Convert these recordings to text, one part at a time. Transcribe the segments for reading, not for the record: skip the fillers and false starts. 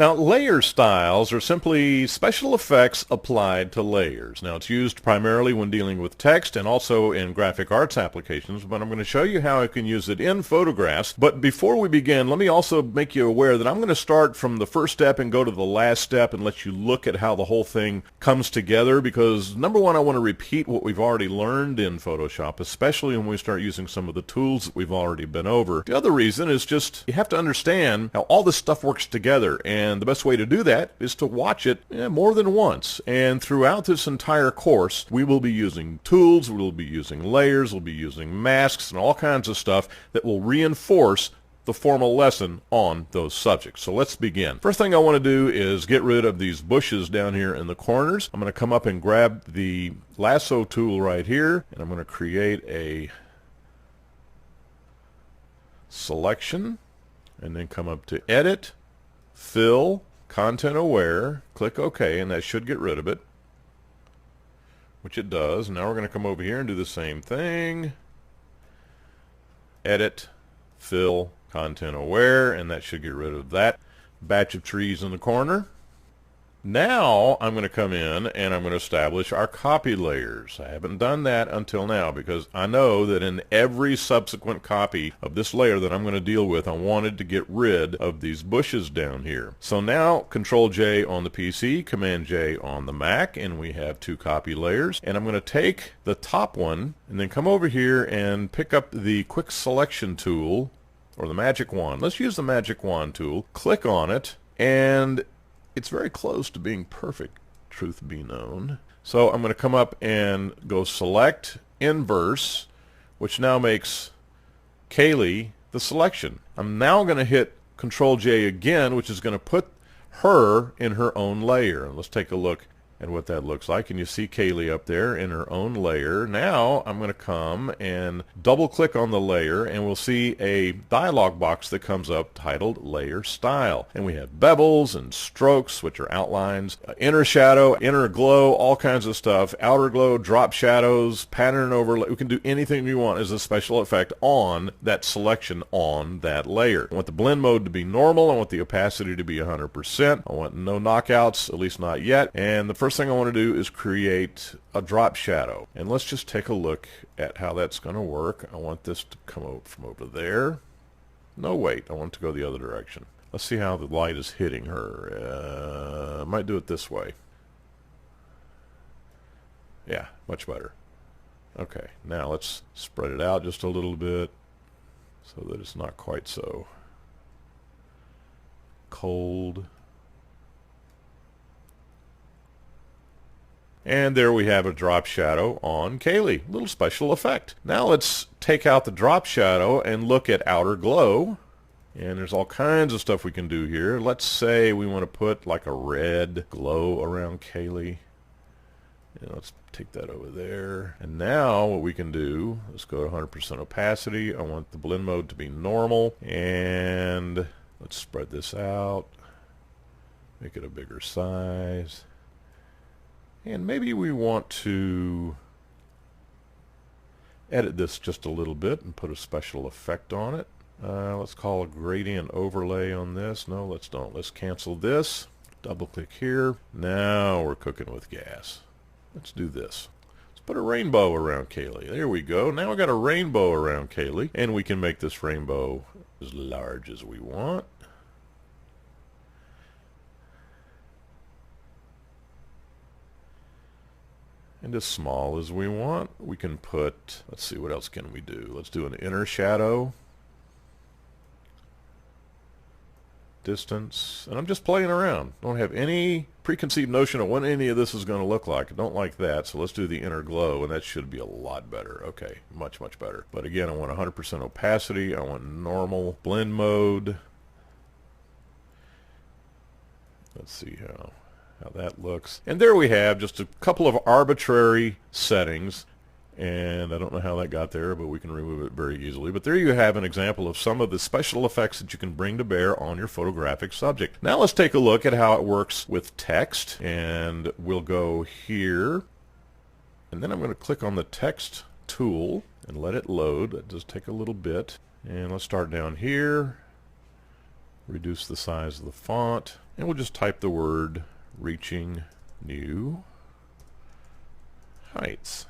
Now, layer styles are simply special effects applied to layers. Now, it's used primarily when dealing with text and also in graphic arts applications, but I'm going to show you how I can use it in photographs. But before we begin, let me also make you aware that I'm going to start from the first step and go to the last step and let you look at how the whole thing comes together, because number one, I want to repeat what we've already learned in Photoshop, especially when we start using some of the tools that we've already been over. The other reason is just you have to understand how all this stuff works together, and the best way to do that is to watch it more than once. And throughout this entire course, we will be using tools, we will be using layers, we'll be using masks and all kinds of stuff that will reinforce the formal lesson on those subjects. So let's begin. First thing I want to do is get rid of these bushes down here in the corners. I'm going to come up and grab the lasso tool right here, and I'm going to create a selection, and then come up to Edit, Fill, Content Aware, click OK, and that should get rid of it, which it does. Now we're going to come over here and do the same thing. Edit, Fill, Content Aware, and that should get rid of that batch of trees in the corner. Now I'm going to come in and I'm going to establish our copy layers. I haven't done that until now because I know that in every subsequent copy of this layer that I'm going to deal with, I wanted to get rid of these bushes down here. So now Control J on the PC, Command J on the Mac, and we have two copy layers. And I'm going to take the top one and then come over here and pick up the Quick Selection tool, or the Magic Wand. Let's use the Magic Wand tool. Click on it, and it's very close to being perfect, truth be known. So I'm going to come up and go Select Inverse, which now makes Kaylee the selection. I'm now going to hit Control J again, which is going to put her in her own layer. Let's take a look at what that looks like. And you see Kaylee up there in her own layer. Now I'm going to come and double click on the layer, and we'll see a dialog box that comes up titled Layer Style. And we have bevels and strokes, which are outlines, inner shadow, inner glow, all kinds of stuff, outer glow, drop shadows, pattern overlay. We can do anything we want as a special effect on that selection on that layer. I want the blend mode to be normal. I want the opacity to be 100%. I want no knockouts, at least not yet. And the first thing I want to do is create a drop shadow. And let's just take a look at how that's going to work. I want this to come out from over there. No, wait, I want it to go the other direction. Let's see how the light is hitting her. I might do it this way. Yeah, much better. Okay, now let's spread it out just a little bit so that it's not quite so cold. And there we have a drop shadow on Kaylee. Little special effect. Now let's take out the drop shadow and look at outer glow. And there's all kinds of stuff we can do here. Let's say we want to put like a red glow around Kaylee. And let's take that over there. And now what we can do, let's go to 100% opacity. I want the blend mode to be normal. And let's spread this out. Make it a bigger size. And maybe we want to edit this just a little bit and put a special effect on it. Let's call a gradient overlay on this. No, let's don't. Let's cancel this. Double click here. Now we're cooking with gas. Let's do this. Let's put a rainbow around Kaylee. There we go. Now we got a rainbow around Kaylee, and we can make this rainbow as large as we want. And as small as we want. We can put, let's see, what else can we do? Let's do an inner shadow. Distance. And I'm just playing around. Don't have any preconceived notion of what any of this is going to look like. I don't like that. So let's do the inner glow, and that should be a lot better. Okay, much, much better. But again, I want 100% opacity. I want normal blend mode. Let's see how that looks. And there we have just a couple of arbitrary settings, and I don't know how that got there, but we can remove it very easily. But there you have an example of some of the special effects that you can bring to bear on your photographic subject. Now let's take a look at how it works with text, and we'll go here, and then I'm going to click on the text tool and let it load. That does take a little bit. And let's start down here. reduce the size of the font, and we'll just type the word reaching new heights.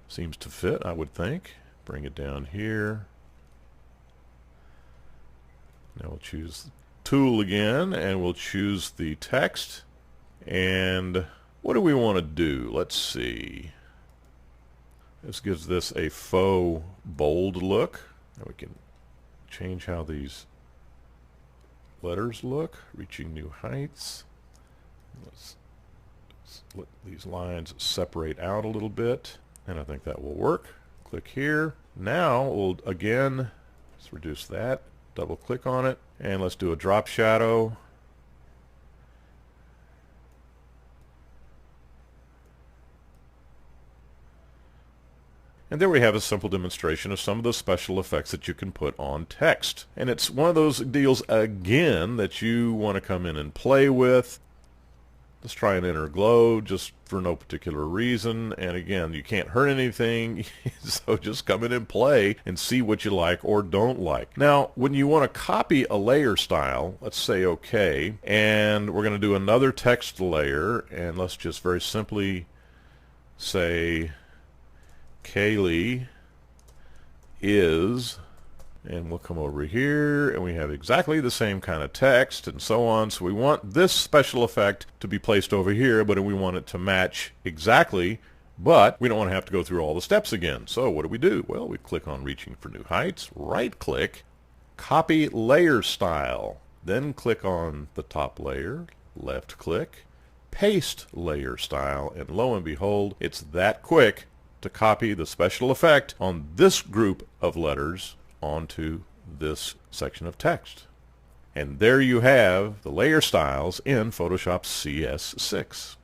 Seems to fit, I would think. Bring it down here. Now we'll choose tool again, and we'll choose the text. And what do we want to do? Let's see. This gives this a faux bold look. Now we can change how these letters look. Reaching new heights. Let's let these lines separate out a little bit, and I think that will work. Click here. Now we'll again, let's reduce that. Double click on it, and let's do a drop shadow. And there we have a simple demonstration of some of the special effects that you can put on text. And it's one of those deals, again, that you want to come in and play with. Let's try an inner glow just for no particular reason. And again, you can't hurt anything, so just come in and play and see what you like or don't like. Now, when you want to copy a layer style, let's say OK, and we're going to do another text layer, and let's just very simply say Kaylee is, and we'll come over here and we have exactly the same kind of text and so on. So we want this special effect to be placed over here, but we want it to match exactly, but we don't want to have to go through all the steps again. So what do? Well, we click on reaching for new heights, right click, copy layer style, then click on the top layer, left click, paste layer style, and lo and behold, it's that quick to copy the special effect on this group of letters onto this section of text. And there you have the layer styles in Photoshop CS6.